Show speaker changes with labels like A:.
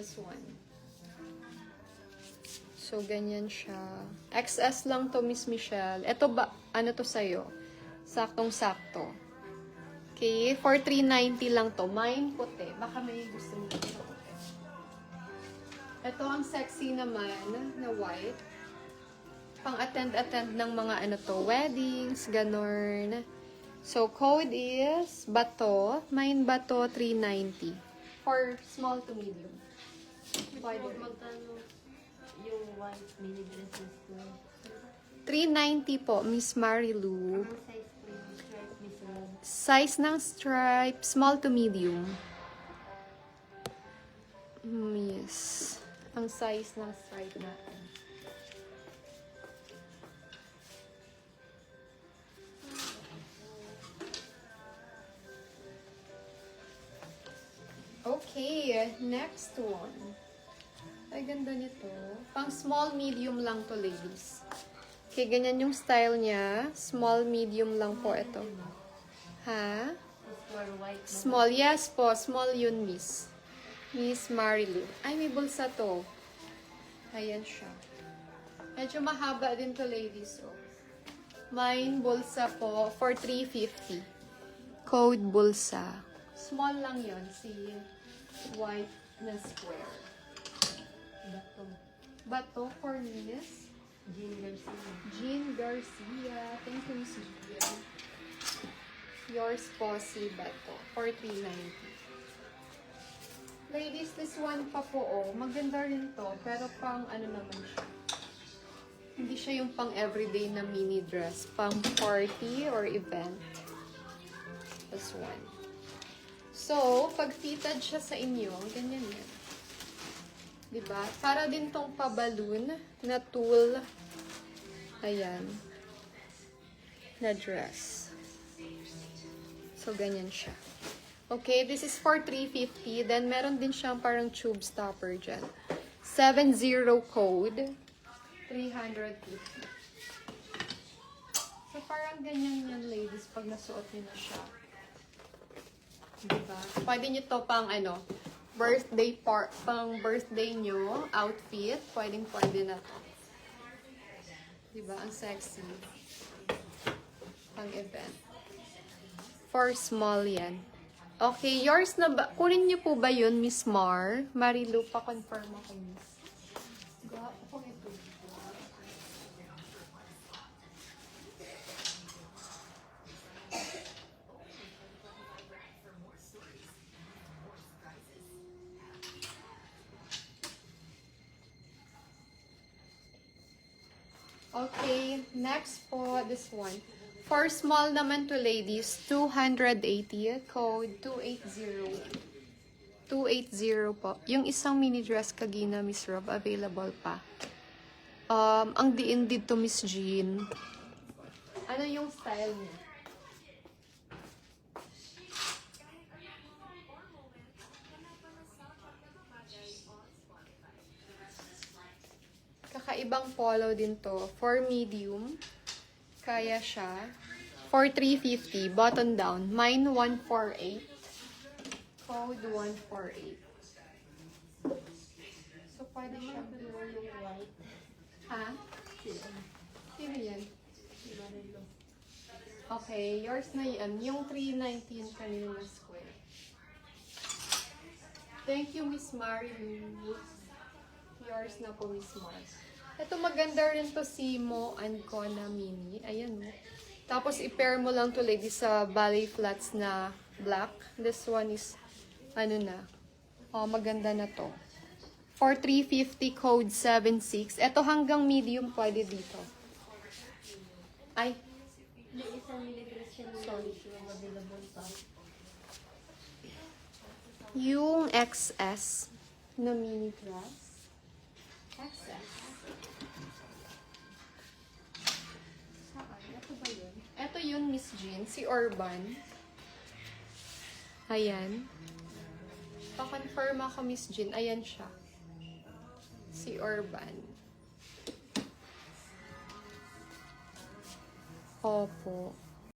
A: This one. So, ganyan siya. XS lang to, Miss Michelle. Ito ba, ano to sa'yo? Saktong-sakto. Okay, for $390 lang to. Mine puti. Baka may gusto mo sa puti. Ito ang sexy naman na white. Pang-attend ng mga ano to, weddings, ganon. So, code is Bato. Mine Bato 390. For small to medium.
B: Pwede magkano yung white mini dresses ko?
A: 390 po, Miss Marilu.
B: Anong size po yung stripe, Miss Rob?
A: Size ng stripe, small to medium. Yes. Ang size ng stripe natin. Okay, next one. Ay, ganda nito. Pang small, medium lang to, ladies. Okay, ganyan yung style niya. Small, medium lang po ito. Ha?
B: For white na.
A: Small, yes po. Small yun, Miss. Miss Marilu. Ay, may bulsa to. Ayan siya. Medyo mahaba din to, ladies. Oh. Mine, bulsa po, for $350. Code bulsa. Small lang yon, si white na square.
B: Bato.
A: Bato for Miss
B: Jean Garcia.
A: Jean Garcia. Thank you, Miss Jean. Yours po si Bato for $390. Ladies, this one pa po, oh. Maganda rin to, pero pang ano naman siya. Hindi siya yung pang everyday na mini dress. Pang party or event. This one. So, pag fitted siya sa inyo, ganyan yan. Diba? Para din tong pa-balloon na tulle. Ayan. Na dress. So, ganyan siya. Okay, this is for $350. Then, meron din siyang parang tube stopper dyan. 70 code. $350. So, parang ganyan yan, ladies, pag nasuot niyo na siya. Diba? Pwede nyo to pang ano, pang birthday nyo, outfit. Pwede na to. Diba? Ang sexy. Pang event. For small yan. Okay, yours na ba? Kunin nyo po ba yun, Miss Mar? Marilu, pa-confirm ako, Miss. Gawa ko ito. Okay, next po, this one. For small naman to ladies, 280. Code 280. 280 po. Yung isang mini dress kagina, Miss Rob, available pa. Ang diin dito, Miss Jean. Ano yung style niya? Kakaibang polo din to. For medium, kaya siya. For $350, button down. Mine, 148. Code 148. So, pwede siya.
B: Yung white.
A: Ha? Sino yan?
B: Si Marilo.
A: Okay, yours na yan. Yung 319 kanina na square. Thank you, Miss Marilu. Yours na po, Miss Mars. Ito maganda rin to, Simo and Kona Mini. Ayan mo. Tapos i-pair mo lang to, lady, sa ballet flats na black. This one is, ano na. Oh, maganda na to. For $350, code 76. Ito hanggang medium pwede dito. Ay,
B: Yung isang mini dress siya nila.
A: Sorry.
B: Yung available pa.
A: yung XS na mini dress. XS. Saan? Ito ba yun? Ito yun, Miss Jean. Si Urban. Ayan. Pa-confirm ako, Miss Jean. Ayan siya. Si Urban. Opo.